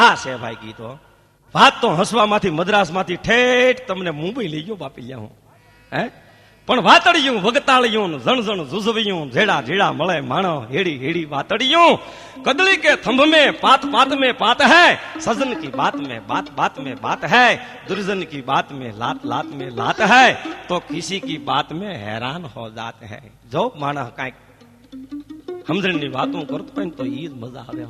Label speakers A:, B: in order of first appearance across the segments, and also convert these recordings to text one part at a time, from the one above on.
A: આ છે ભાઈ ગીતો. વાત તો હસવામાંથી મદ્રાસમાંથી ઠેઠ તમને મુંબઈ લઈ ગયો બાપી હું. હે પણ વાતડિયું વગતાળિયું ઝણઝણ ઝુઝવિયું જેડા જેડા મળે માણો હેડી હેડી વાતડિયું કદળી કે થંભ में पात है सजन की बात में बात है दुर्जन की बात में लात में लात है तो किसी की बात में हैरान हो जाते हैं. જો માણસ કાંઈક સમજણની વાતો કરતો હોય ને તો ઈ જ મજા આવે.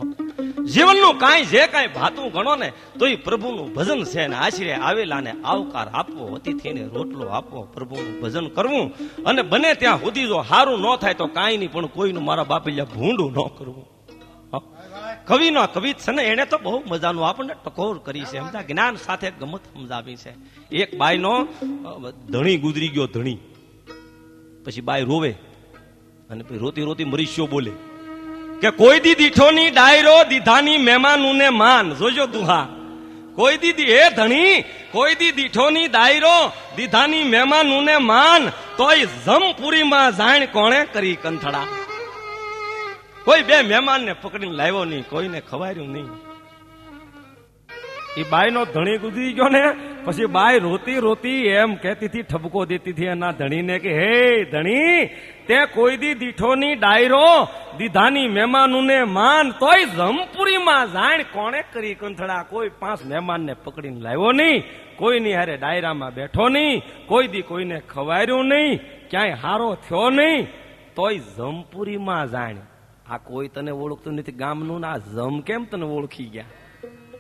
A: જીવનનું કાંઈ જે કાંઈ ભાતું ગણો ને તો એ પ્રભુનું ભજન છે ને આશરે આવેલા ને આવકાર આપવો, અતિથિને રોટલો આપવો, પ્રભુનું ભજન કરવું અને બને ત્યાં સુધી જો સારું ન થાય તો કાંઈ નહીં પણ કોઈનું મારા બાપલિયા ભૂંડું ન કરવું. કવિનો કવિ છે ને એને તો બહુ મજાનું આપણને ટકોર કરી છે, સમજા જ્ઞાન સાથે ગમત સમજાવી છે. એક બાઈનો ધણી ગુજરી ગયો, ધણી પછી બાઈ રોવે અને રોતી રોતી મરીશ્યો બોલે કે કોઈ દી દીઠોની ડાયરો દીધાની મહેમાનું ને માન. જોજો દુહા, કોઈ દી એ ધણી કોઈ દી દીઠોની ડાયરો દીધાની મહેમાનું ને માન તોય જમપુરીમાં જાણ કોણે કરી કંથડા. કોઈ બે મહેમાન ને પકડીને લાવ્યો નહીં, કોઈને ખવાર્યું નહીં. એ બાઈ નો ધણી ગુજરી ગયો ને પછી બાઈ રોતી રોતી એમ કહેતી હતી, ઠપકો દેતી હતી એના ધણીને કે હે ધણી, તે કોઈ દી દીઠોની ડાયરો દીધાની મહેમાનું ને માન તોય જમપુરીમાં જાણ કોણે કરી કંથડા. કોઈ 5 મહેમાન ને પકડીને લાવ્યો નહીં, કોઈની હારે ડાયરામાં બેઠો નહીં, કોઈ દી કોઈને ખવાર્યું નહીં, ક્યાંય હારો થયો નહીં, તોય જમપુરીમાં જાણ. આ કોઈ તને ઓળખતું નથી ગામનું, આ જમ કેમ તને ઓળખી ગયા?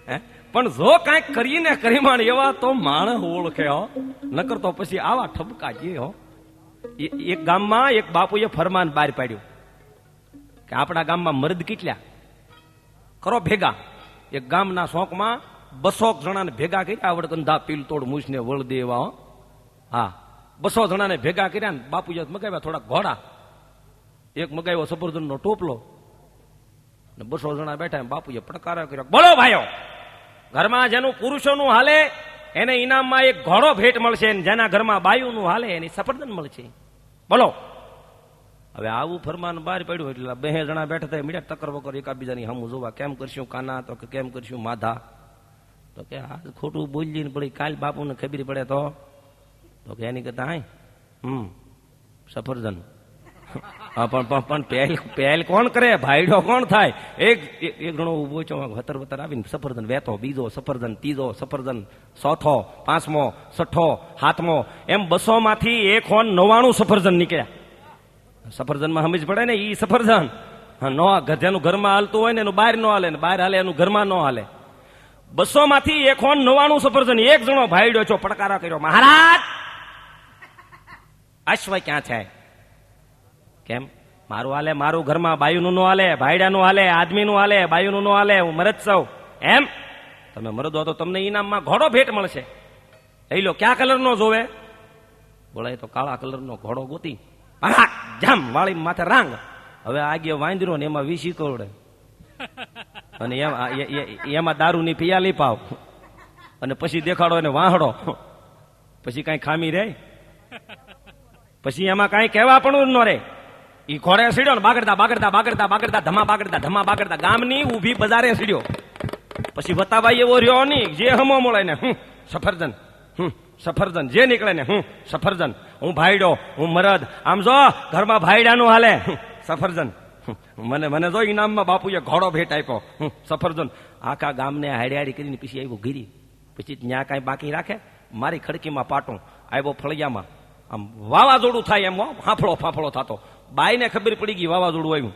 A: હે પણ જો કાંઈક કરીને કરીમાણ એવા તો માણસ ઓળખે હો, નકર તો પછી આવા ઠપકા જે હો. એક ગામમાં એક બાપુએ ફરમાન બહાર પાડ્યું કે આપણા ગામમાં મર્દ કેટલા કરો ભેગા. એક ગામના શોકમાં 200 જણાને ભેગા કર્યા, આવડ કંધા પીલ તોડ મૂછને વળ દેવા. હા 200 જણાને ભેગા કર્યા ને બાપુએ મગાવ્યા થોડા ઘોડા, એક મગાવ્યો સફરજનનો ટોપલો ને 200 જણા બેઠા. બાપુએ પડકારો કર્યો, બોલો ભાઈઓ, ઘરમાં જેનું પુરુષોનું હાલે એને ઇનામમાં એક ઘોડો ભેટ મળશે, જેના ઘરમાં બાયુનું હાલે એની સફરજન મળશે. બોલો. હવે આવું ફરમાન બહાર પડ્યું એટલે 2 જણા બેઠા થાય, મીડિયા ટક્કર વકર એકાબીજાની હમું જોવા. કેમ કરશું કાના? તો કે કેમ કરશું માધા? તો કે આ ખોટું બોલી ને પડી કાલ બાપુને ખબર પડે તો કે એની કરતા હાય સફરજન. પણ પહેલ કોણ કરે? ભાઈડો કોણ થાય? એક જણો ઉભો છો વતર આવીને સફરજન વેતો, બીજો સફરજન, ત્રીજો સફરજન, ચોથો, 5મો, 6થો, 7મો, એમ 200 માંથી 199 સફરજન નીકળ્યા. સફરજનમાં સમજ પડે ને, ઈ સફરજન જેનું ઘરમાં હાલતું હોય ને એનું બહાર ન હાલે, ને બહાર હાલે એનું ઘરમાં ન હાલે. 200 માંથી 199 સફરજન. એક જણો ભાઈડો છો પડકારા કર્યો, મહારાજ અશ્વ ક્યાં છે? કેમ મારું હાલે? મારું ઘરમાં બાયુનું નો હાલે, ભાઈડાનું હાલે, આદમીનું હાલે, બાયુનું નો હાલે, હું મરદ સૌ. એમ તમે મરદ હો તો તમને ઇનામમાં ઘોડો ભેટ મળશે. લઈ લો. ક્યાં કલરનો જોવે? બોલાય તો કાળા કલરનો ઘોડો ગોતી જામ વાળી માથે રાંગ. હવે આગે વાંદરો ને એમાં 20 કરોડ અને એમાં દારૂની પિયાલી પાવ અને પછી દેખાડો એને વાહડો, પછી કઈ ખામી રે? પછી એમાં કઈ કહેવા પણ ન રે. ઈ ઘોડે સીડ્યો ને બાગડતા બાગડતા બાગડતા બાગડતા ધમા બાગડતા ધમા બાગડતા ગામની ઊભી બજારે સીડ્યો. પછી બતાવાય એવો રહ્યો નહીં, જે હમો મળે ને સફરજન, સફરજન, જે નીકળે ને સફરજન. હું ભાઈડો, હું મરદ, આમ જો ઘરમાં ભાઈડાનું હાલે સફરજન. મને જો ઇનામમાં બાપુએ ઘોડો ભેટ આપ્યો સફરજન. આખા ગામને હાડી કરીને પછી આવ્યો ગીરી. પછી ત્યાં કાંઈ બાકી રાખે? મારી ખડકીમાં પાટું આવ્યો ફળિયામાં. આમ વાવાઝોડું થાય એમ હાફળો ફાફળો થતો. બાઈને ખબર પડી ગઈ વાવાઝોડું આવ્યું.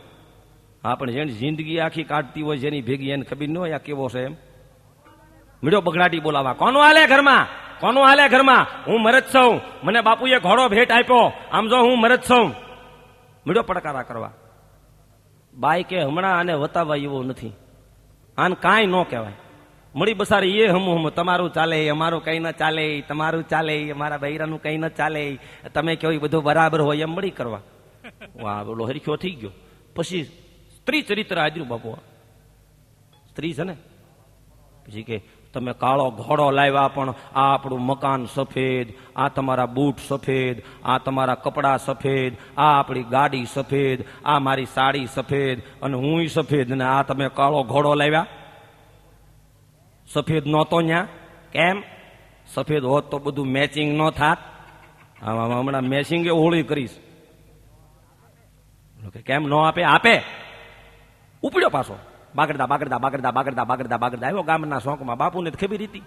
A: હા પણ જેની જિંદગી આખી કાઢતી હોય જેની ભેગી એને ખબર ન હોય આ કેવો છે એમ. મીડો બગડાટી બોલાવા, કોનું હાલે ઘરમાં? કોનું હાલે ઘરમાં? હું મરદ છું, મને બાપુએ ઘોડો ભેટ આપ્યો, આમ જો હું મરદ છું. મીડો પડકારા કરવા. બાઈ કે હમણાં આને વતાવા એવો નથી, આને કાંઈ ન કહેવાય. મળી બસારી એ હમ તમારું ચાલે, અમારું કઈ ન ચાલે, તમારું ચાલે, અમારા બૈરાનું કઈ ન ચાલે, તમે કહો બધું બરાબર હોય એમ મળી કરવા. વાહ, બોલો હરીખ્યો થઈ ગયો. પછી સ્ત્રી ચરિત્ર હાજરું બાપુ. સ્ત્રી છે ને પછી કે તમે કાળો ઘોડો લાવ્યા પણ આ આપણું મકાન સફેદ, આ તમારા બૂટ સફેદ, આ તમારા કપડા સફેદ, આ આપણી ગાડી સફેદ, આ મારી સાડી સફેદ અને હું સફેદ, અને આ તમે કાળો ઘોડો લાવ્યા. સફેદ નહોતો ન્યા. કેમ? સફેદ હોત તો બધું મેચિંગ ન થાત. હમણાં મેચિંગ હોળી કરીશ. કેમ ન આપે? આપે. ઉપડ્યો પાછો. બાગડતા બાગડતા બાગડતા બાગડતા બાગડતા બાગડતા આવ્યો ગામના શોકમાં. બાપુને ખબર હતી,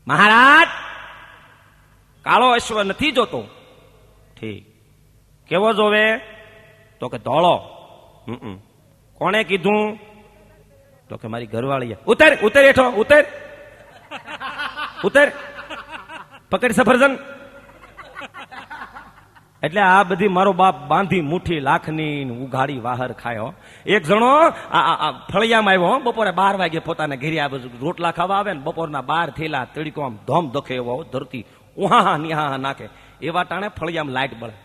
A: મહારાજ કાળો અશ્વ નથી જોતો. ઠીક, કેવો જોવે? તો કે ધોળો. કોણે કીધું? તો કે મારી ઘરવાળી. ઉતર ઉતર હેઠો, ઉતર ઉતર, પકડ સફરજન. એટલે આ બધી મારો બાપ બાંધી મુઠ્ઠી લાખની ઉઘાડી વાહર ખાયો. એક જણો ફળિયામાં આવ્યો બપોરે 12 વાગે પોતાના ઘેરે આ બધું રોટલા ખાવા આવે ને બપોરના 12 થયેલા તડીકો આમ ધોમ દખે એવો ધરતી ઉહા નિહા નાખે એવા ટાણે ફળિયામાં લાઈટ બળે.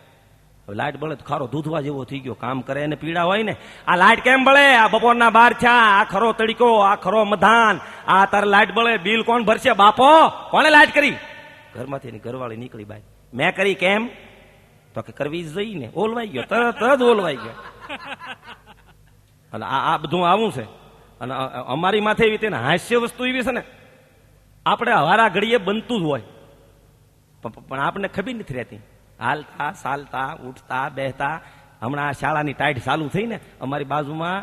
A: લાઈટ બળે તો ખારો દૂધવા જેવો થઈ ગયો. કામ કરે એને પીડા હોય ને. આ લાઈટ કેમ બળે? આ બપોરના 12 થયા, આ ખરો તડીકો, આ ખરો મધાન, આ તારે લાઈટ બળે. બિલ કોણ ભરશે? બાપો. કોણે લાઈટ કરી? ઘરમાંથી એની ઘરવાળી નીકળી. બાઈ મેં કરી. કેમ? તો કે કરવી જ જોઈએ ને. ઓલવાઈ ગયો, તરત જ ઓલવાઈ ગયો. અને આ બધું આવું છે. અને અમારી માથે એવી તેને હાસ્ય વસ્તુ એવી છે ને, આપણે હવારા ઘડીએ બનતું જ હોય પણ આપણને ખબર નથી રહેતી. હાલતા ચાલતા ઉઠતા બેહતા. હમણાં શાળાની ટાઈટ ચાલુ થઈ ને, અમારી બાજુમાં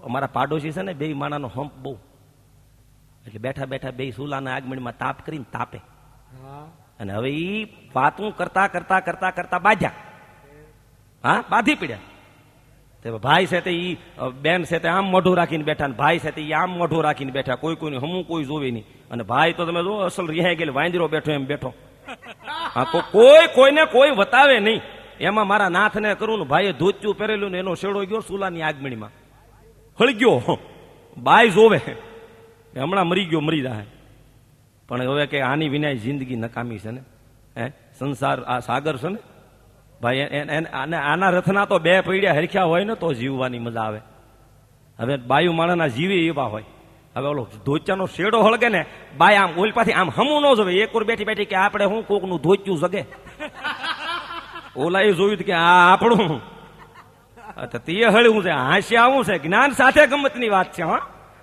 A: અમારા પાડોશી છે ને, 2 માણાનો હંપ બહુ. એટલે બેઠા બેઠા 2 સુલાના આગમણીમાં તાપ કરીને તાપે. અને હવે ઈ વાતું કરતા કરતા કરતા કરતા બાજ્યા. હા, બાધી પડ્યા. ભાઈ છે તે ઈ બેન છે તે આમ મોઢું રાખીને બેઠા, ભાઈ છે તે આમ મોઢું રાખીને બેઠા. કોઈ કોઈને હમું કોઈ જોવે નહીં. અને ભાઈ તો તમે જો અસલ રિહાઈ ગયેલ વાંદરો બેઠો એમ બેઠો. હા, કોઈ કોઈને કોઈ વતાવે નહીં. એમાં મારા નાથને કરું ને, ભાઈએ ધોતિયું પહેરેલું ને એનો શેડો ગયો સુલાની આગમણીમાં, હળી ગયો. બાઈ જોવે હમણાં મરી ગયો, મરી જાય. પણ હવે કે આની વિના જિંદગી નકામી છે ને. સંસાર આ સાગર છે ને ભાઈ. આના રથના તો 2 પૈડ્યા હરખ્યા હોય ને તો જીવવાની મજા આવે. હવે બાયુ માણસના જીવે એવા હોય. હવે ઓલો ધોતિયાનો શેડો હળગે ને, બાય આમ ઓલ પાછી આમ હમું ન જોવે. એક વાર બેઠી બેઠી કે આપણે હું કોકનું ધોતિયું જગે. ઓલા એ જોયું કે આ આપણું તે હળવું છે. હાસ્ય આવું છે, જ્ઞાન સાથે ગમતની વાત છે.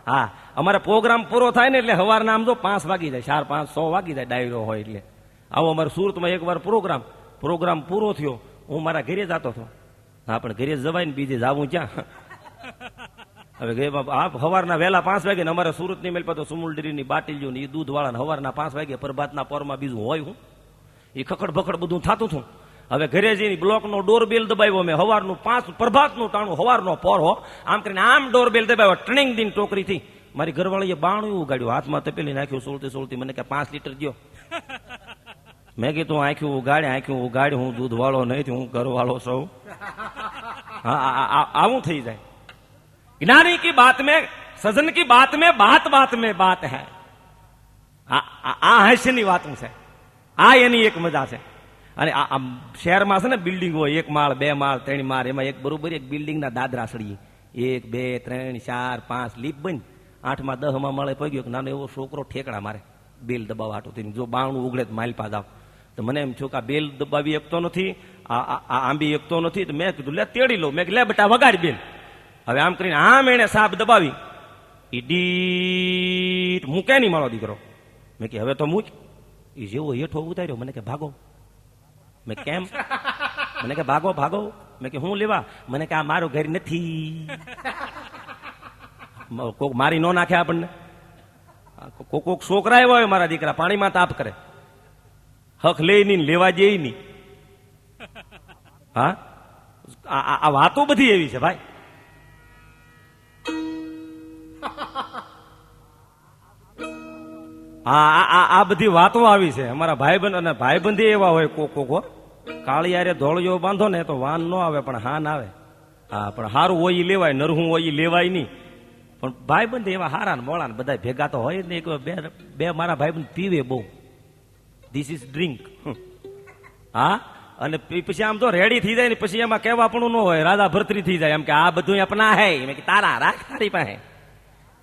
A: હા, અમારે પ્રોગ્રામ પૂરો થાય ને એટલે સવારના આમ જો 5 વાગી જાય, 4, 5, 100 વાગી જાય ડાયરો હોય એટલે. આવો અમારે સુરતમાં એકવાર પ્રોગ્રામ પૂરો થયો, હું મારા ઘરે જતો હતો. હા, પણ ઘરે જવાય ને બીજે જાવું ક્યાં? હવે સવારના વહેલા 5 વાગે ને અમારે સુરતની મેલ તો સુમુલ ડેરીની બાટીલીઓ ને એ દૂધ વાળા સવારના 5 વાગે પ્રભાતના પરમાં બીજું હોય હું એ ખખડ ભખડ બધું થતું હતું. હવે ઘરે જઈને બ્લોકનો ડોરબેલ દબાવ્યો મેં. સવારનું 5 પ્રભાતનું ટાણું સવારનો પોર હો. આમ કરીને આમ ડોરબેલ દબાવ્યો. ટ્રનિંગ દીન ટોકરીથી મારી ઘરવાળીએ બાણું ઉગાડ્યું, હાથમાં તપેલી નાખ્યું, સોળતી મને કે 5 લીટર દો. મેં કીધું આંખ્યું ઉગાડે, હું દૂધ વાળો નહીં, હું ઘરવાળો સૌ. હા, આવું થઈ જાય. જ્ઞાની કી બાત में, સજન કી બાત में बात में बात है. આ હાસ્યની વાત છે. આ એની એક મજા છે. અને આ શહેરમાં છે ને બિલ્ડિંગ હોય, 1 માળ 2 માળ 3 માળ, એમાં એક બરોબર એક બિલ્ડિંગના દાદરા સળીએ. 1, 2, 3, 4, 5 લીપ બન 8માં 10માં મળે પગ્યો કે નાનો એવો છોકરો ઠેકડા મારે બેલ દબાવવા હાટું. જો બાણું ઉગડે તો માઇલ પા જાવ. તો મને એમ છું કે આ બેલ દબાવી શકતો નથી, આ આંબી શકતો નથી. તો મેં કીધું લે તેડી લો. મેં લે બેટા વગાડી બેલ. હવે આમ કરીને આમ એને સાપ દબાવી ઈડી મૂકે નહીં મારો દીકરો. મેં કે હવે તો મૂક. એ જેવો હેઠો ઉતાર્યો મને કે ભાગો. મેં કેમ? મને કે ભાગો. મેં કે હું લેવા? મને કે આ મારું ઘર નથી. કોક મારી નો નાખે આપણને. કોક છોકરા એવા હોય મારા દીકરા પાણીમાં તાપ કરે, હક લે નહીં, લેવા દે નહીં. હા, આ વાતો બધી એવી છે ભાઈ. આ બધી વાતો આવી છે. અમારા ભાઈબંધ અને ભાઈબંધી એવા હોય કોકો કાળિયારે ધોળિયો બાંધો ને તો વાન ન આવે પણ હાન આવે. હા, પણ હારું હોય લેવાય, નરહું હોય લેવાય નહીં. પણ ભાઈબંધ એવા હારા ને મોળા ને બધા ભેગા તો હોય ને. બે મારા ભાઈબંધ પીવે બહુ. This is drink. હા, અને પછી આમ તો રેડી થઈ જાય ને પછી એમાં કહેવા પણ ન હોય, રાજા ભરતરી થઈ જાય એમ કે આ બધું આપના હે. મેં કે તારા રાખ તારી પાસે.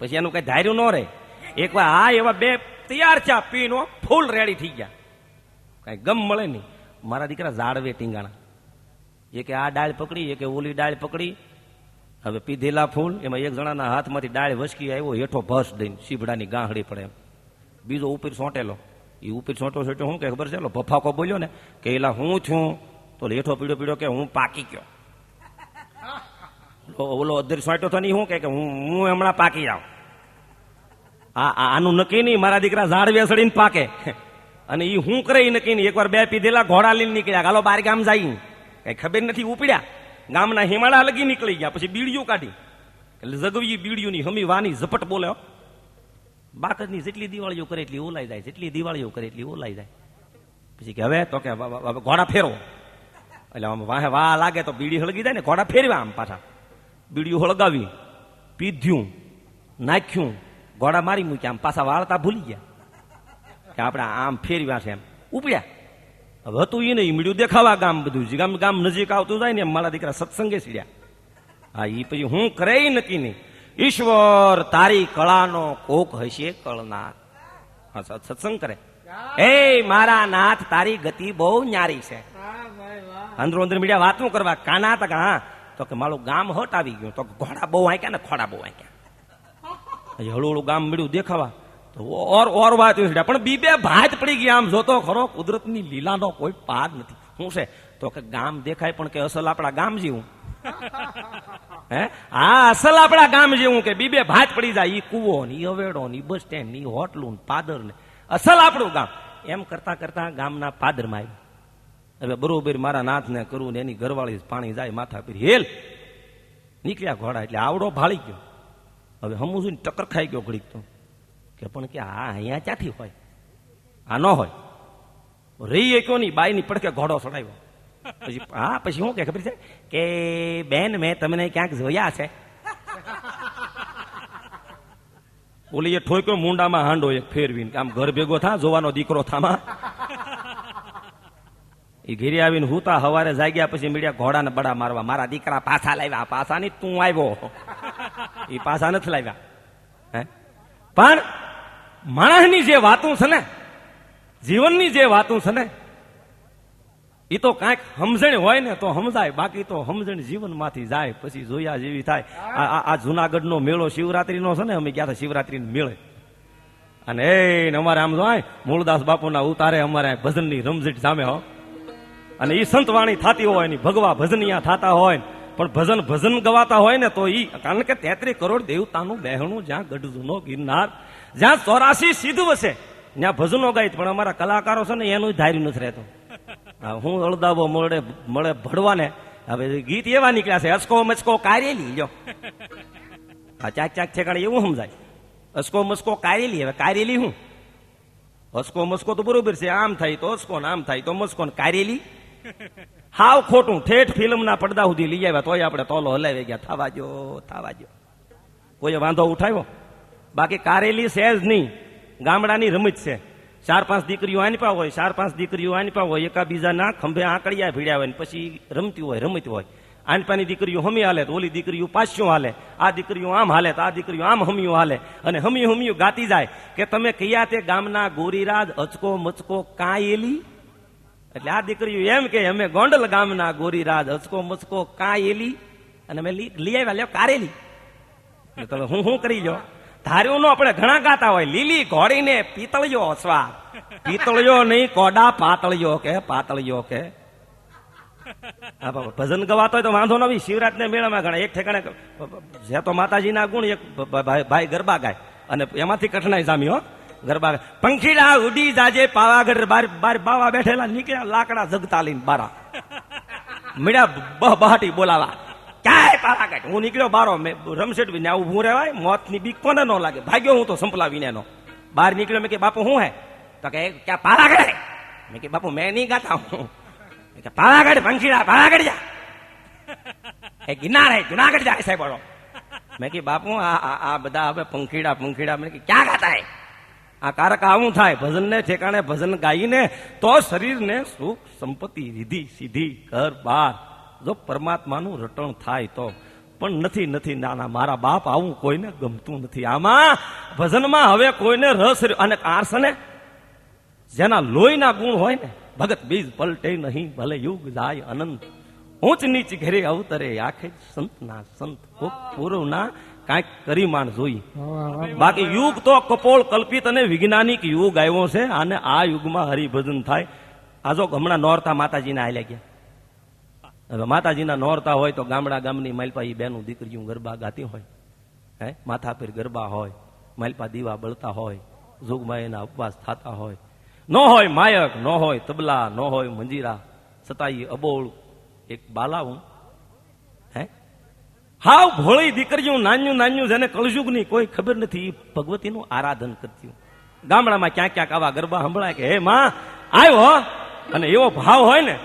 A: પછી એનું કઈ ધાર્યું ન રહે. એકવાર હા એવા 2 તૈયાર ચા પીનો ફૂલ રેડી થઈ ગયા. કઈ ગમ મળે નહીં. મારા દીકરા ઝાડવે ટીંગાણા. એ કે આ ડાળ પકડી, એ કે ઓલી ડાળ પકડી. હવે પીધેલા ફૂલ એમાં એક જણાના હાથમાંથી ડાળ વસકી આવ્યો, હેઠો ભસ દઈને સીભડાની ગાંહડી પડે એમ. બીજો ઉપર સોંટેલો, એ ઉપર સોંટો સોંટો શું કે ખબર છે, ભફાકો બોલ્યો ને કે એલા હું છું, તો હેઠો પીડ્યો પીડ્યો કે હું પાકી ગયો. ઓલો અધર સોંટો તો નહીં, શું કે હું હમણાં પાકી જાઉં. આનું નક્કી નહીં, મારા દીકરા ઝાડ વેસડીને પાકે. અને એ હું કરે એ નક્કી નહીં. એકવાર બે પીધેલા ઘોડા લઈને નીકળ્યા, હાલો બાર ગામ જાય, કઈ ખબર નથી ઉપડ્યા, ગામના હિમાળા લગી નીકળી ગયા. પછી બીડીઓ કાઢી, એટલે જગવી બીડીઓની હમી વાની ઝપટ બોલે. બાકરની જેટલી દિવાળીઓ કરે એટલી ઓલાઈ જાય, જેટલી દિવાળીઓ કરે એટલી ઓલાઈ જાય. પછી કે હવે તો કે ઘોડા ફેરવો. એટલે આમ વાહે વાહ લાગે તો બીડી હળગી જાય ને, ઘોડા ફેરવા આમ પાછા. બીડીઓ હળગાવી, પીધ્યું, નાખ્યું, ઘોડા મારી મૂક્યા, આમ પાછા વાળતા ભૂલી ગયા કે આપણે આમ ફેરવ્યા છે એમ. ઉપડ્યા. હવે હતું એ નહીં, મીડિયું દેખાવા ગામ બધું, ગામ ગામ નજીક આવતું જાય ને એમ મારા દીકરા સત્સંગે સીડ્યા. હા, એ પછી હું કરે નક્કી નહીં. ઈશ્વર તારી કળાનો કોક હશે કળનાર. સત્સંગ કરે, એ મારા નાથ તારી ગતિ બહુ ન્યારી છે. અંદરો અંદર મીડિયા વાતું કરવા, કાના તક હા, તો કે મારું ગામ હટ આવી ગયું, તો ઘોડા બહુ આંક્યા ને ખોડા બહુ આંક્યા. હળું હળું ગામ મીડિયું દેખાવા તો ઓર વાત પણ બીબે ભાત પડી ગયા. આમ જોતો ખરો, કુદરતની લીલાનો કોઈ પાર નથી. શું છે તો કે ગામ દેખાય પણ કે અસલ આપણા ગામ જેવું. હે હા, અસલ આપણા ગામ જેવું કે બીબે ભાત પડી જાય. ઈ કુવો ને, ઈ હવેડો ને, ઈ બસ સ્ટેન્ડ ને, ઈ હોટલું પાદર ને, અસલ આપણું ગામ. એમ કરતા કરતા ગામના પાદરમાં આવ્યું. હવે બરોબર મારા નાથને કરું ને એની ઘરવાળી પાણી જાય માથા પર, હેલ નીકળ્યા ઘોડા. એટલે આવડો ભાળી ગયો. હવે હમું જોઈને ટક્કર ખાઈ ગયો ઘડીક તો, કે પણ કે આ અહીંયા ક્યાંથી હોય, આ ન હોય. રહી કયો નહીં, બાઈ ની પડકે ઘોડો ચડાવ્યો. પછી હા, પછી શું કે ખબર છે કે બેન મેં તમને ક્યાંક જોયા છે. ઓલી એ ઠોક્યો મુંડામાં હાંડો એક ફેરવીને, આમ ઘર ભેગો થા, જોવાનો દીકરો થામાં. એ ઘેરી આવીને હુતા, હવારે જાગ્યા પછી મીડિયા ઘોડાને બડા મારવા, મારા દીકરા પાછા લાવ્યા. પાછા ની તું આવ્યો, એ પાછા નથી લાવ્યા. હે પણ માણસની જે વાતું છે ને, જીવનની જે વાતું છે ને, એ તો કાંઈક સમજણ હોય ને તો સમજાય, બાકી તો સમજણ જીવનમાંથી જાય પછી જોયા જેવી થાય. આ જુનાગઢનો મેળો શિવરાત્રીનો છે ને, અમે ગયા હતા શિવરાત્રીનો મેળે, અને એ અમારે આમ જો મૂળદાસ બાપુના ઉતારે અમારે ભજનની રમઝટ સામે હો. અને એ સંતવાણી થતી હોય ને, ભગવા ભજનિયા થતા હોય, પણ ભજન ગવાતા હોય ને તો ઈ, કારણ કે 33 કરોડ દેવતાનું બહેણું, જ્યાં ગઢજુનો ગિરનાર, જ્યાં 84 સિદ્ધ વસે, ત્યાં ભજનો ગાય. પણ અમારા કલાકારો છે ને એનું ધાર્યું નથી રહેતું. હું અળદાવો મળે ભળવા ને, હવે ગીત એવા નીકળ્યા છે, અસકો મચકો કારેલી લ્યો. આ ચાક ચાક ઠેકાણે એવું સમજાય, અસકો મસ્કો કારેલી. હવે કારેલી હું, અસકો મસ્કો તો બરોબર છે, આમ થાય તો અસકો ને આમ થાય તો મસ્કો ને કારેલી. હાવ ખોટું. ઠેઠ ફિલ્મના પડદા સુધી લઈ આવ્યા તોય આપણે તોલો હલાવી ગયા, થવા જો. કોઈ વાંધો ઉઠાવ્યો? બાકી કારેલી સહેજ નહીં, ગામડાની રમત છે. 4-5 દીકરીઓ આનપા હોય, 4-5 દીકરીઓ આનપા હોય, એકા બીજાના ખંભે આંકડિયા ભીડ્યા હોય, પછી રમતી હોય, રમતી હોય. આનપાની દીકરીઓ હમી હાલે તો ઓલી દીકરીઓ પાછું હાલે, આ દીકરીઓ આમ હાલે તો આ દીકરીઓ આમ હમીઓ હાલે, અને હમીઓ ગાતી જાય કે તમે કયા તે ગામના ગોરીરાજ અચકો મચકો કાયેલી. એટલે આ દીકરીઓ એમ કે અમે ગોંડલ ગામના ગોરીરાજ અચકો મચકો કાયેલી, અને અમે લઈ આવ્યા લ્યો કારેલી. તમે હું કરી લ્યો, ધાર્યું નો આપણે ઘણા ગાતા હોય, લીલી ઘોડીને પિતળિયો સ્વાદ, પિતળિયો નહીં કોડા પાતળિયો કે પાતળિયો કે. ભજન ગવાતો હોય તો વાંધો ન. શિવરાત્રી મેળામાં ઘણા એક ઠેકાણે જે તો માતાજીના ગુણ, એક ભાઈ ગરબા ગાય, અને એમાંથી કઠણાઈ જામી હો. ગરબા પંખીડા ઉડી જાજે પાવાગઢ, બાર બાવા બેઠેલા નીકળ્યા લાકડા જગતા લઈને બારા, મળ્યા બહાટી બોલાવા, ક્યાંય પાવાગઢ. હું નીકળ્યો બારો, મેં રમશેટ વિને ઉભું રહેવાય, મોતની બીક કોને ન લાગે, ભાગ્યો હું તો સંપલા વિનેનો. બહાર નીકળ્યો, મેં કે બાપુ શું હે, તો કે ક્યાં પાવાગઢ. મેં કે બાપુ મેં નહીં ગાતા હું, પાવાગઢ પંખીડા પાવાગઢ જા, એ ગિરનાર હે જુનાગઢ જાય સાહેબ. મેં કે બાપુ આ બધા હવે પંખીડા મેં કે ક્યાં ગાતા હે. આ કારક આવું થાય, ભજન ને ઠેકાણે ભજન ગાઈને તો શરીરને સુખ સંપત્તિ રીધી સીધી ઘર બાર, જો પરમાત્માનું રટણ થાય તો. પણ નથી નાના મારા બાપ, આવું કોઈને ગમતું નથી. આમાં ભજનમાં હવે કોઈને રસ, અને આરસ ને જેના લોહીના ગુણ હોય ને, ભગત બીજ પલટે નહીં ભલે યુગ જાય અનંત. ઊંચ નીચ ઘેરે અવતરે આખે સંતના સંત કોક પૂર્વના કાંઈક કરી માણ જોઈ. બાકી યુગ તો કપોળ કલ્પિત અને વૈજ્ઞાનિક યુગ આવ્યો છે અને આ યુગમાં હરિભજન થાય. આ જો હમણાં નોરતા માતાજીના હાલ્યા ગયા. હવે માતાજીના નોરતા હોય તો ગામડા ગામની માલપા ઈ બેનું દીકરીઓ ગરબા ગાતી હોય, હે માથા પર ગરબા હોય, માલપા દીવા બળતા હોય, જોગમાં એના ઉપવાસ થતા હોય. ન હોય માયક, ન હોય તબલા, ન હોય મંજીરા, છતાં અબોળ એક બાલાવું, હે હાવ ભોળી દીકરીઓ નાન્યું નાન્યું જેને કળજુગની કોઈ ખબર નથી ભગવતીનું આરાધન કરતી. ગામડામાં ક્યાંક ક્યાંક આવા ગરબા સંભળાય કે હે માં આવ્યો, અને એવો ભાવ હોય ને,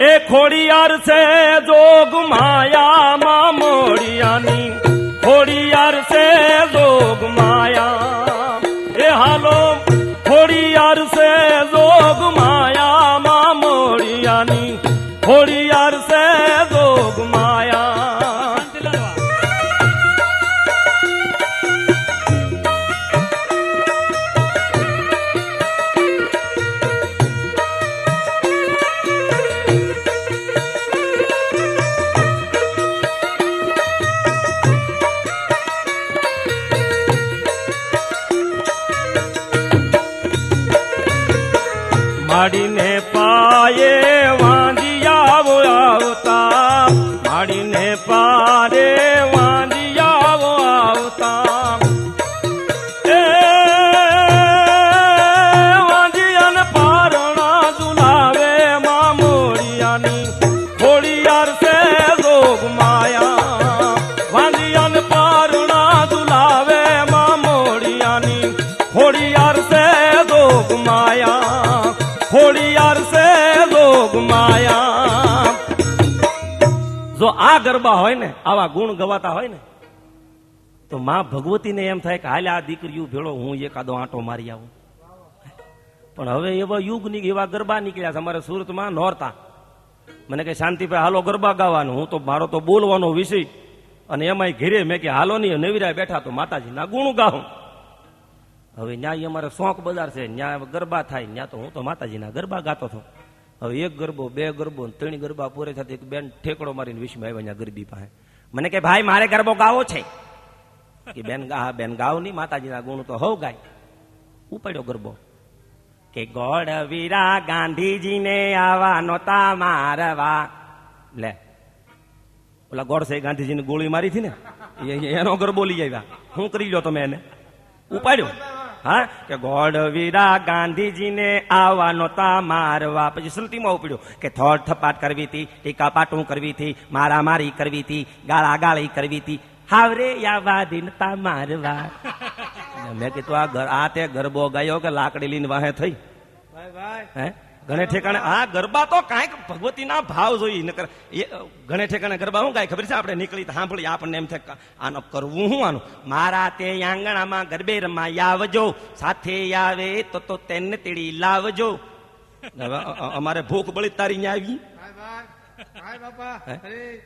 A: એ ખોડિયાર છે જોગ માયામાં મોડિયાની, ખોડિયાર છે જોગ માયા, એ હાલો ખોડિયાર છે જોગ માયામાં મોડિયાની, ખોડિયાર છે જોગ માયા. માડીને પાયે વાંધિયાવો આવતા, માડીને પારે વાંધિયાવો આવતા, એ વાંધિયાને પારણા ઝુલાવે માં મોડિયાની, ખોડિયાર છે જોગ માયા, વાંધિયાને પારણા ઝુલાવે માં મોડિયાની, ખોડિયાર છે જોગ માયા, ખોડિયાર છે જોગ માયા. જો આ ગરબા હોય ને, આવા ગુણ ગવાતા હોય ને, તો માં ભગવતીને એમ થાય કે હાલે આ દીકરીઓ ભેળો હું એકાદો આંટો મારી આવું. પણ હવે એવા યુગની એવા ગરબા નીકળ્યા છે અમારે સુરતમાં નોરતા. મને કે શાંતિભાઈ હાલો ગરબા ગાવાનું, હું તો મારો તો બોલવાનો વિષય, અને એમાંય ઘેરે મેં કે હાલો ની નવીરા બેઠા તો માતાજીના ગુણ ગાઉં. હવે ન્યાય અમારે શોખ બજાર છે, ન્યા ગરબા થાય, ન્યા તો હું તો માતાજીના ગરબા ગાતો હતો. હવે એક ગરબો, બે ગરબો, 3 ગરબા પૂરે થતા એક બેન ઠેકડો મારીને વિશ્વમાં આવ્યા ન્યા ગરબી પાસે. મને કે ભાઈ મારે ગરબો ગાવો છે. કે બેન બેન ગાવ નહીં, માતાજીના ગુણ તો હવ ગાય. ઉપાડ્યો ગરબો કે ગોળ વીરા ગાંધીજીને આવા નોતા મારવા. લે ઓલા ગોળ છે ગાંધીજીને ગોળી મારી હતી ને, એનો ગરબો લઈ આવ્યા. શું કરી લો તમે એને? ઉપાડ્યો. હા કે ગોળ વીરા ગાંધીજીને આવા નોતા મારવા. પછી શ્રુતિમાં ઉપડ્યો કે થોડ થપાટ કરવી હતી, ટીકા પાટું કરવી હતી, મારામારી કરવી હતી, ગાળા ગાળી કરવી હતી, હાવરે યાવા દિનતા મારવા. મેં કીધું આ તે ગરબો ગાયો કે લાકડી લઈને વાહે થઈ? હે ઘણે ઠેકાણે આ ગરબા તો કાંઈક ભગવતીના ભાવ જોઈ નકર ઘણે ઠેકાણે ગરબા શું કાંઈ ખબર છે? આપણે નીકળી સાંભળી આપણને એમ થાય આનો કરવું શું આનું? મારા તે આંગણામાં ગરબે રમા આવજો, સાથે આવે તો તેને તેડી લાવજો. અમારે ભૂખ બળી તારી ન્યા આવી.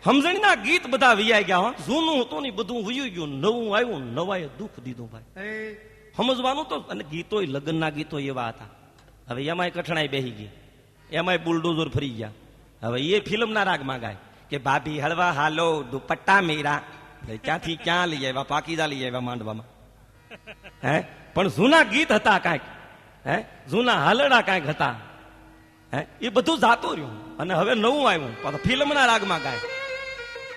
A: સમજણના ગીત બધા વિયાઈ ગયા. જૂનું હતું ને બધું વયું ગયું, નવું આવ્યું, નવાએ દુઃખ દીધું ભાઈ. સમજવાનું તો. અને ગીતો લગ્નના ગીતો એવા હતા. હવે એમાંય કઠણાઈ બેસી ગઈ, એમાંય બુલડોઝર ફરી ગયા. હવે એ ફિલ્મના રાગમાં ગાય કે ભાભી હળવા હાલો દુપટ્ટા મેરા. ક્યાંથી ક્યાં લઈ આવ્યા? પાકીઝા લઈ આવ્યા માંડવામાં. હે પણ જૂના ગીત હતા કાંઈક, હે જૂના હાલડા કાંઈક હતા. હે એ બધું જાતું રહ્યું. અને હવે નવું આવ્યું, ફિલ્મના રાગમાં ગાય.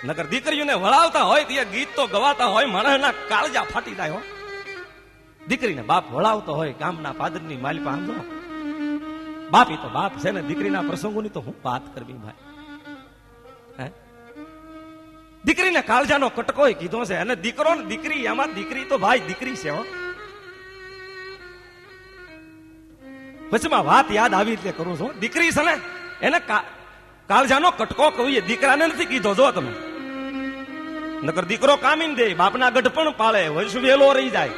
A: નકર દીકરીઓને વળાવતા હોય તે ગીત તો ગવાતા હોય, માણસના કાળજા ફાટી જાય. દીકરીને બાપ વળાવતો હોય, ગામના પાદરની માલિપા આમ જો બાપી તો બાપ છે ને, દીકરીના પ્રસંગોની તો હું વાત કરવી ભાઈ. હે દીકરીને કાળજાનો કટકો કીધો છે. અને દીકરો ને દીકરી, એમાં દીકરી તો ભાઈ દીકરી છે. વચમાં વાત યાદ આવી એટલે કરું છું. દીકરી છે ને એને કાળજાનો કટકો કહીએ, દીકરાને નથી કીધો. જો તમે નકર દીકરો કામીને દે, બાપના ગઢપણ પાળે, વંશ વેલો રહી જાય,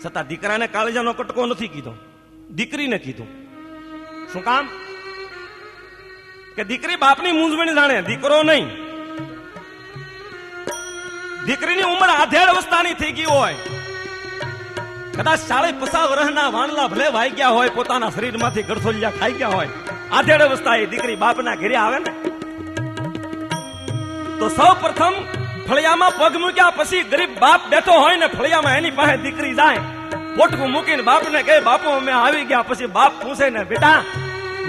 A: છતાં દીકરાને કાળજાનો કટકો નથી કીધો, દીકરીને કીધું. શું કામ? કે દીકરી બાપની મૂંઝવણી જાણે, દીકરો નહીં. દીકરીની ઉંમર આધેડ અવસ્થાની થઈ ગઈ હોય, કદાચ 40-50 વર્ષના વાણલા ભલે વાઈ ગયા હોય, પોતાના શરીરમાંથી ગરથોલિયા ખાઈ ગયા હોય, આધેડ અવસ્થા એ દીકરી બાપના ઘરે આવે ને તો સૌ પ્રથમ ફળિયામાં પગ મૂક્યા પછી ગરીબ બાપ બેઠો હોય ને ફળિયામાં એની પાસે દીકરી જાય પોટકું મૂકીને બાપને કહે બાપુ અમે આવી ગયા. પછી બાપ પૂછે ને બેટા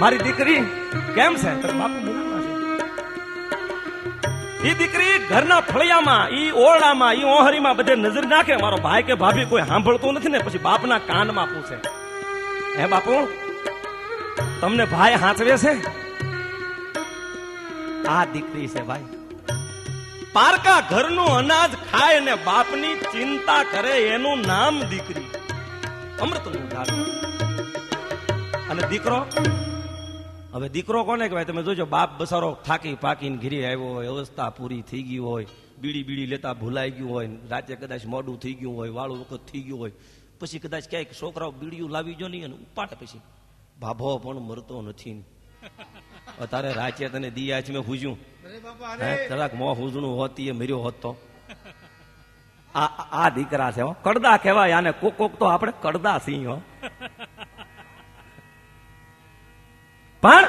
A: મારી દીકરી કેમ છે? તો બાપુ એ દીકરી ઘરના ફળિયામાં ઈ ઓરડામાં ઈ ઓહરીમાં બધે નજર નાખે મારો ભાઈ કે ભાભી કોઈ સાંભળતું નથી ને પછી બાપના કાનમાં પૂછે હે બાપુ તમને ભાઈ હાંચવે છે? આ દીકરી છે ભાઈ. પારકા ઘરનું અનાજ ખાય ને બાપની ચિંતા કરે એનું નામ દીકરી. અમૃતનું ઝાડ. અને દીકરો હવે દીકરો કોને કહેવાય? તમે જોજો બાપ બસારો થાકી પાકીને ઘીરે આવ્યો હોય, અવસ્થા પૂરી થઈ ગઈ હોય, બીડી લેતા ભૂલાઈ ગયું હોય, રાતે કદાચ મોડું થઈ ગયું હોય, વાળું વખત થઈ ગયું હોય, પછી કદાચ ક્યાંક છોકરાઓ બીડીયું લાવી જો નહીં અને ઉપાડે પછી ભાભો પણ મરતો નથી. તારે રાચે તને દિયા મેં પૂછ્યું જરાક મોં હુજણું હોતી એ મર્યો હોત તો. આ દીકરા છે કડદા કહેવાય આને. કોક તો આપણે કડદા સિંહ હો. પણ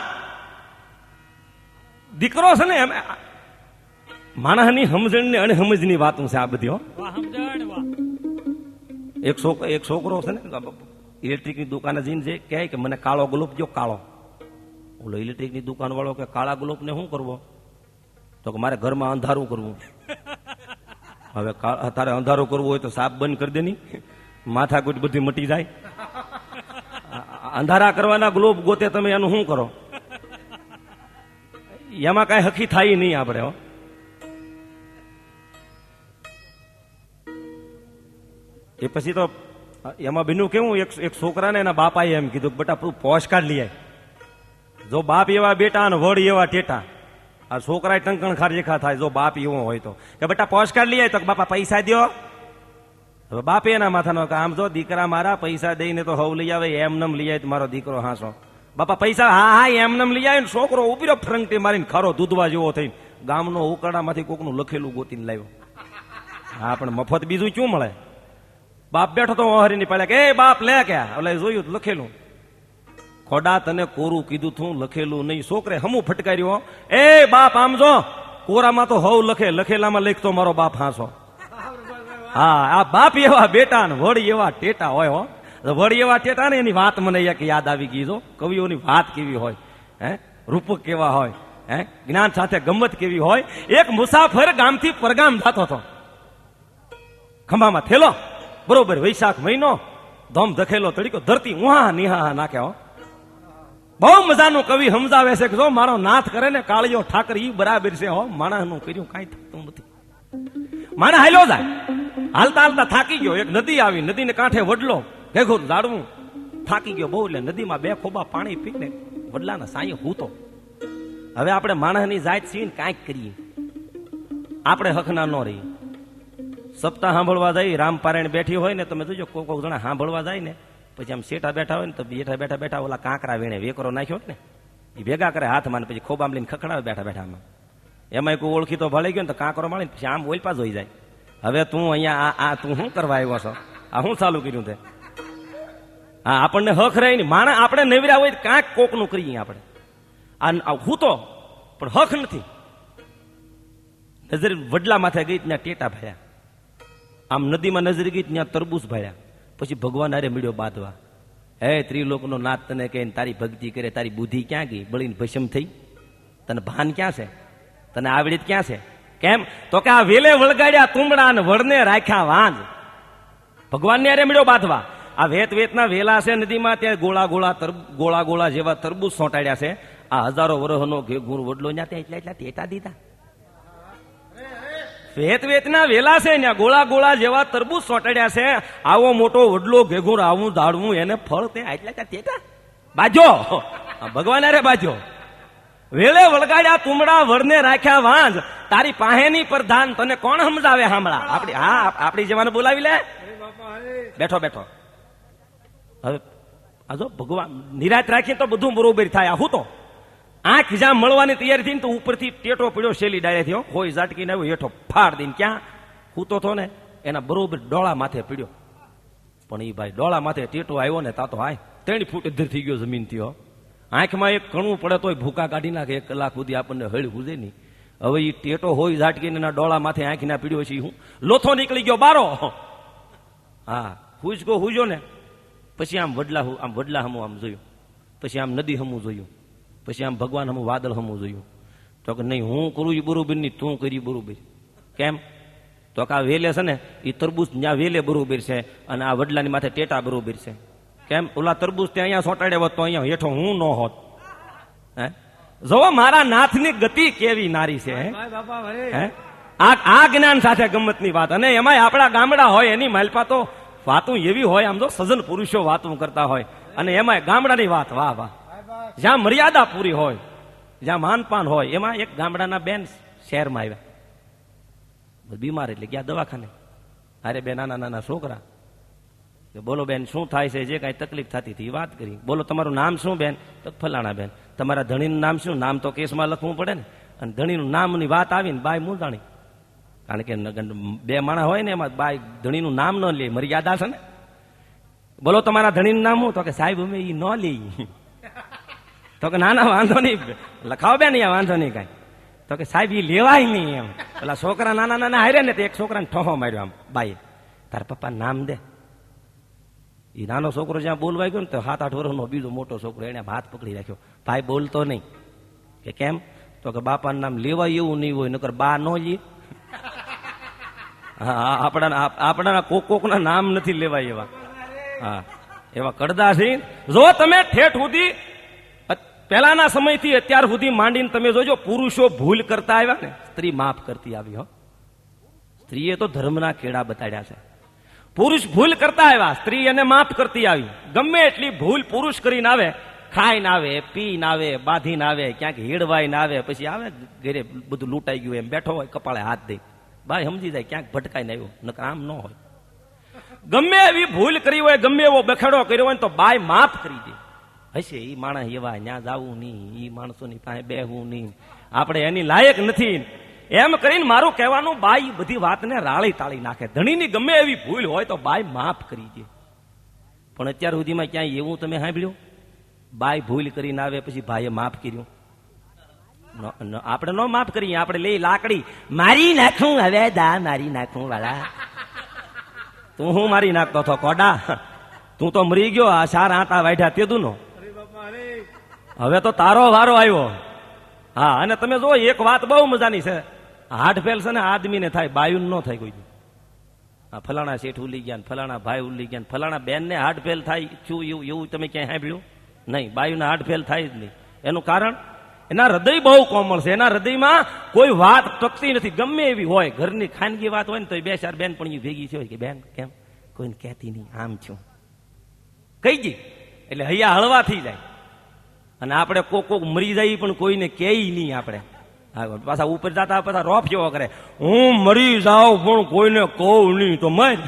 A: દીકરો છે ને માણસની સમજણ ને અણસમજની વાતું છે આ બધી હો. એક છોકરો છે ને ઇલેક્ટ્રિકની દુકાને જઈને કહે કે મને કાળો ગુલાબ જો કાળો. ઓલો ઇલેક્ટ્રિકની દુકાન વાળો કે કાળા ગુલાબ ને શું કરવો? તો કે મારે ઘરમાં અંધારું કરવું. હવે તારે અંધારું કરવું હોય તો સાપ બંધ કરી દે ની, માથાકૂટ બધી મટી જાય. અંધારા કરવાના ગ્લોબ ગોતે તમે એનું શું કરો? એમાં કઈ હકી થાય નહીં આપણે. એ પછી તો એમાં બીનું કેવું એક છોકરાને એના બાપાએ એમ કીધું બેટા પોસ્ટ કાર્ડ લઈ આય. જો બાપ એવા બેટા અને વડ એવા ટેટા. આ છોકરા ટંકણ ખાર રેખા થાય જો બાપ એવો હોય તો કે બેટા પોસ્ટ કાર્ડ લઈ આય. તો બાપા પૈસા દો. હવે બાપે એના માથાનો આમ જો દીકરા મારા પૈસા દઈને તો હવ લઈ આવે એમનેમ લઈ આવે મારો દીકરો હાસો. બાપા પૈસા હા એમનેમ લઈ આવે ને છોકરો ઉભી રહ્યો ફ્રંકટી મારીને ખરો દૂધવા જેવો થઈને ગામનો ઉકરડામાંથી કોકનું લખેલું ગોતીને લાવ્યો. હા પણ મફત બીજું શું મળે? બાપ બેઠો તો ઓહરીની પાડે કે એ બાપ લે ક્યાં? એટલે જોયું લખેલું. ખોડા તને કોરું કીધું તું લખેલું નહીં. છોકરે હમું ફટકાર્યો એ બાપ આમ જો કોરામાં તો હવ લખે લખેલામાં લખતો મારો બાપ હાસો. હા આ બાપ એવા બેટા ને વડી એવા ટેટા હોય હો. વડી એવા ટેટા ને એની વાત મને યાદ આવી ગઈ. જો કવિઓની વાત કેવી હોય, હે રૂપક કેવા હોય, હે જ્ઞાન સાથે ગમત કેવી હોય. એક મુસાફર ગામથી પરગામ જતો હતો. ખંભામાં થેલો બરોબર વૈશાખ મહિનો ધોમ ધખેલો તડીકો ધરતી ઉહા નિહા નાખે હો. બહુ મજાનું કવિ સમજાવે છે કે જો મારો નાથ કરે ને કાળિયો ઠાકર ઈ બરાબર છે હો. માણસનું કર્યું કાંઈ થતું નથી. માણસ હાલ્યો જાય હાલતા હાલતા થાકી ગયો. એક નદી આવી, નદીને કાંઠે વડલો ઘેઘુર ઝાડવું. થાકી ગયો બહુ એટલે નદીમાં 2 ખોબા પાણી પીને વડલાના સાંયે હૂતો. હવે આપણે માણસની જાત છીએ કાંઈક કરીએ આપણે હકના ન રહીએ. સપ્તાહ સાંભળવા જાય રામપારાયણ બેઠી હોય ને તમે જોજો કોક જણા સાંભળવા જાય ને પછી આમ શેઠા બેઠા હોય ને તો બેઠા બેઠા ઓલા કાંકરા વીણે વેકરો નાખ્યો ને એ ભેગા કરે હાથમાં ને પછી ખોબામ લઈને ખખડાવે બેઠા બેઠામાં. એમાં કોઈ ઓળખી તો ભળી ગયો ને તો કાંકરો માળીને પછી આમ ઓલપા જોઈ જાય. હવે તું અહીંયા તું શું કરવા આવ્યો છો? આ શું ચાલુ કર્યું તે? હા આપણને હક રહે ને માણસ આપણે નવર્યા હોય કાંક કોકનું કરીએ આપણે. આ હું તો પણ હક નથી. નજર વડલા માથે ગઈ ત્યાં ટેટા ભર્યા. આમ નદીમાં નજર ગઈ ત્યાં તરબૂચ ભર્યા. પછી ભગવાન હારે મળ્યો બાંધવા. હે ત્રિલોકનો નાથ તને કહે તારી ભક્તિ કરે તારી બુદ્ધિ ક્યાં ગઈ? બળીને ભસ્મ થઈ? તને ભાન ક્યાં છે? તને આવડી ક્યાં છે? કેમ? તો કે આ વેલે વળગાડ્યા તુંબડા ને વળને રાખ્યા વાંજ. ભગવાનને હારે મળ્યો બાંધવા. આ વેતના વેલા છે નદીમાં ત્યાં ગોળા ગોળા જેવા તરબૂચ સોંટાડ્યા છે. આ હજારો વર્ષનો ઘેઘૂર વડલો ત્યાં એટલા ટેટા દીધા. વેતના વેલા છે ને ગોળા જેવા તરબૂચ સોટાડ્યા છે. આવો મોટો વડલો ઘેઘુર આવું ઝાડવું એને ફળ તે આટલા ટેટા બાજો ભગવાન અરે બાજો. વેલે વળગાડ્યા તુમડા વળને રાખ્યા વાંજ. તારી પાહેની પ્રધાન તને કોણ સમજાવે? સાંભળા આપણી જવાને બોલાવી લે. બેઠો હવે આજો ભગવાન નિરાત રાખીએ તો બધું બરોબર થાય. હું તો આંખ જ્યાં મળવાની તૈયારી થઈ તો ઉપરથી ટેટો પડ્યો શેલી ડાળે થયો કોઈ ઝાટકીને આવ્યો હેઠો ફાડ દઈને ક્યાં હૂતો થો ને એના બરોબર ડોળા માથે પીડ્યો. પણ એ ભાઈ ડોળા માથે ટેટો આવ્યો ને તા તો હાય 3 ફૂટ અધર થઈ ગયો જમીન થયો. આંખમાં એક કણું પડે તોય ભૂકા કાઢી નાખે, 1 કલાક સુધી આપણને હળ હુજે નહીં. હવે એ ટેટો હોય ઝાટકીને એના ડોળા માથે આંખના પીડ્યો છે, હું લોથો નીકળી ગયો બારો. હા, હુજો ને. પછી આમ વડલા હમું આમ જોયું, પછી આમ નદી હમું જોયું, પછી આમ ભગવાન હમું વાદળ હમું જોયું. તો કે નહીં, હું કરું એ બરોબર નહીં, તું કરી બરોબર. કેમ? તો કે આ વેલે છે ને એ તરબૂચ ત્યાં વેલે બરોબર છે, અને આ વડલાની માથે ટેટા બરોબર છે. કેમ? ઓલા તરબૂચ ત્યાં અહીંયા સોટાડે હોત તો અહીંયા હેઠો હું ન હોત. હે, જો મારા નાથની ગતિ કેવી નારી છે. હે, આ જ્ઞાન સાથે ગમતની વાત. અને એમાં આપણા ગામડા હોય એની માલપા તો વાતું એવી હોય, આમ તો સજન પુરુષો વાતું કરતા હોય, અને એમાં ગામડાની વાત, વાહ વાહ, જ્યાં મર્યાદા પૂરી હોય, જ્યાં માનપાન હોય. એમાં એક ગામડાના બેન શહેરમાં આવ્યા, બીમાર, એટલે ગયા દવાખાને. અરે બે નાના નાના છોકરા, બોલો બેન શું થાય છે, જે કાંઈ તકલીફ થતી હતી વાત કરી. બોલો તમારું નામ શું બેન? તો ફલાણા બેન. તમારા ધણીનું નામ શું? નામ તો કેસમાં લખવું પડે ને. અને ધણીનું નામની વાત આવીને બાય મૂંઝાણી, કારણ કે 2 માણસ હોય ને એમાં બાય ધણીનું નામ ન લે, મર્યાદા છે ને. બોલો તમારા ધણીનું નામ શું? તો કે સાહેબ અમે એ ન લઈ. તો કે ના વાંધો નહીં, લખાવો બેન, અહીંયા વાંધો નહીં કાંઈ. તો કે સાહેબ એ લેવાય નહીં એમ. પેલા છોકરા નાના નાના હારે ને, તો એક છોકરાને ઠોહો માર્યો આમ, બાઈ તારા પપ્પા નામ દે. એ નાનો છોકરો જ્યાં બોલવાઈ ગયો ને, તો 7-8 વર્ષનો બીજો મોટો છોકરો એને હાથ પકડી રાખ્યો, ભાઈ બોલતો નહીં. કે કેમ? તો કે બાપાનું નામ લેવાય એવું નહીં હોય, નકર બા ન લે. હા, આપણા કોકના નામ નથી લેવાય એવા. હા, એવા કડદા છે. જો તમે ઠેઠ સુધી પહેલાના સમયથી અત્યાર સુધી માંડીને તમે જોજો, પુરુષો ભૂલ કરતા આવ્યા ને, સ્ત્રી માફ કરતી આવી. હો, સ્ત્રીએ તો ધર્મના કેળા બતાડ્યા છે. પુરુષ ભૂલ કરતા આવ્યા, સ્ત્રી એને માફ કરતી આવી. ગમે એટલી ભૂલ પુરુષ કરીને આવે, ખાઈને આવે, પીને આવે, બાંધીને આવે, ક્યાંક હેડવાઈને આવે, પછી આવે ઘરે બધું લૂંટાઈ ગયું એમ બેઠો હોય, કપાળે હાથ દઈ, ભાઈ સમજી જાય ક્યાંક ભટકાઈને આવ્યો, નકર આમ ન હોય. ગમે એવી ભૂલ કરી હોય, ગમે એવો બખેડો કર્યો હોય તો બાય માફ કરી દે. હશે એ માણસ એવા, ત્યાં જવું નહીં, એ માણસોની પાસે બેહવું નહીં, આપણે એની લાયક નથી, એમ કરીને મારું કહેવાનું બાઈ બધી વાતને રાળી તાળી નાખે. ધણીની ગમે એવી ભૂલ હોય તો બાઈ માફ કરી દે. પણ અત્યાર સુધીમાં ક્યાંય એવું તમે સાંભળ્યું? બાઈ ભૂલ કરીને આવે પછી ભાઈએ માફ કર્યું? આપણે ન માફ કરીએ, આપણે લઈ લાકડી મારી નાખું, હવે દા મારી નાખું વાળા. તું હું મારી નાખતો હતો કોડા? તું તો મરી ગયો, આ 4 આંટા વાઢ્યા તેદું નો. હવે તો તારો વારો આવ્યો. હા, અને તમે જો એક વાત બહુ મજાની છે, હાર્ટ ફેલ છે ને આદમીને થાય, બાયુન ન થાય કોઈ. આ ફલાણા શેઠ ઉલી ગયા, ફલાણા ભાઈ ઉલી ગયા, ફલાણા બેન ને હાર્ટ ફેલ થાય, શું એવું તમે ક્યાંય સાંભળ્યું? નહીં, બાયુના હાર્ટ ફેલ થાય જ નહીં. એનું કારણ એના હૃદય બહુ કોમળ છે, એના હૃદયમાં કોઈ વાત ટકતી નથી. ગમે એવી હોય, ઘરની ખાનગી વાત હોય ને તો 2-4 બેન પણ ભેગી છે કે બેન કેમ કોઈને કહેતી નહીં, આમ છું કહી ગઈ એટલે હૈયા હળવા થઈ જાય. અને આપણે કોક મરી જાય પણ કોઈને કહે નહીં. આપણે પાછા ઉપર જતા પાછા રોફ જેવો કરે, હું મરી જાઉં પણ કોઈને કહું નહીં તો મર.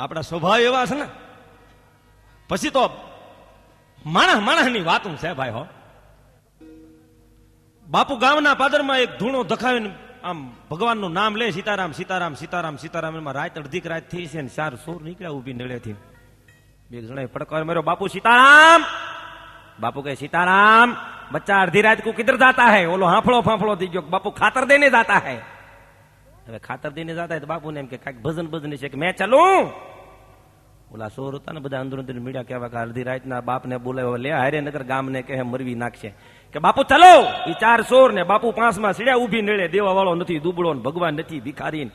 A: આપણા સ્વભાવ એવા છે ને, પછી તો માણસની વાતું છે ભાઈ. હો, બાપુ ગામના પાદરમાં એક ધૂણો ધખાવીને આમ ભગવાનનું નામ લે, સીતારામ સીતારામ સીતારામ સીતારામ. એમાં રાત અડધીક રાત થઈ છે ને 4 સોર નીકળ્યા ઉભી નળેથી. 2 જણા પડકાર માર્યો, બાપુ સીતારામ. બાપુ કહે સીताराम, बच्चा अर्धी रात को किधर जाता है? बोलो हाफड़ो फाफड़ो थी गयो, बापू खातर देने जाता है. હવે ખાતર દેને જાતા હોય તો બાપુને એમ કે કાંઈક ભજન ભજન છે કે મેં ચાલું. ઓલા સોર હતા ને બધા અંદર અંદર મીડિયા કહેવા કે અડધી રાતના બાપને બોલાવ્યો, લે હારે નગર ગામને કહે મરવી નાખશે કે બાપુ ચલો. એ 4 સોર ને બાપુ 5માં સીડ્યા ઉભી નડે, દેવા વાળો નથી, દુબળો ને ભગવાન નથી, ભિખારી.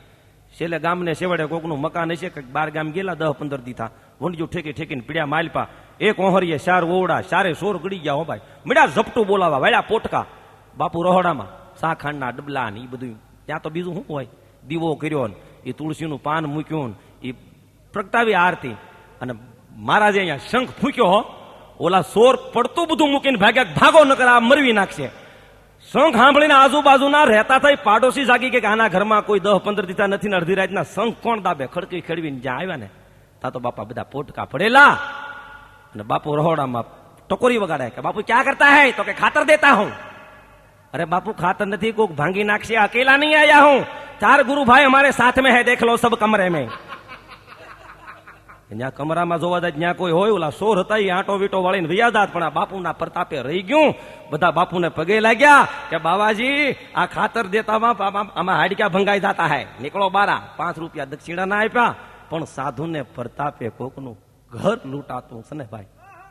A: છેલ્લે ગામને સેવડે કોકનું મકાન હશે, કંઈક 12 ગામ ગયેલા 10-15 દીથા વંડજુ ઠેકી ઠેકીને પીડ્યા માલપા. એક ઓહરીએ 4 ઓવડા, 4 સોર ગળી ગયા. હો ભાઈ, મીડા ઝપટું બોલાવા વાળ્યા પોટકા. બાપુ રહોડામાં સાખાંડના ડબલા ને એ બધું. ત્યાં તો બીજું શું હોય, દીવો કર્યો ને એ તુલસીનું પાન મૂક્યું ને એ પ્રગટાવી આરતી. અને મહારાજે અહીંયા શંખ ફૂક્યો. હો, ઓલા સોર પડતું બધું મૂકીને ભાગ્યા, ભાગો નકર આ મરવી નાખશે. શંખ સાંભળીને આજુબાજુના રહેતા થઈ પાડોશી જાગી કે આના ઘરમાં કોઈ 10-15 દીધા નથી ને અડધી રાતના શંખ કોણ દાબે? ખડકી ખેડવીને જ્યાં આવ્યા ને તા તો બાપા બધા પોટકા પડેલા. અને બાપુ રહોડામાં ટકોરી વગાડે કે બાપુ ક્યાં કરતા હૈ? તો કે ખાતર દેતા હું. અરે બાપુ ખાતર નથી, કોક ભાંગી નાખશે, અકેલા નહીં આયા હું, 4 गुरु भाई हमारे साथ में है, देख लो सब कमरे में. જ્યાં કમરામાં જોવા જાય ત્યાં કોઈ હોય, ઓલા સોર હતા એ આંટો વીટો વાળીને વ્યાજાત, પણ આ બાપુના પ્રતાપે રહી ગયું. બધા બાપુને પગે લાગ્યા કે બાવાજી આ ખાતર દેતામાં આમાં હાડક્યા ભંગાઈ જતા હે, નીકળો બારા. 5 રૂપિયા દક્ષિણા ના આપ્યા, પણ સાધુને પ્રતાપે કોકનું ઘર લૂંટાતું છે ને ભાઈ,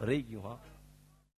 A: રહી ગયું. હા,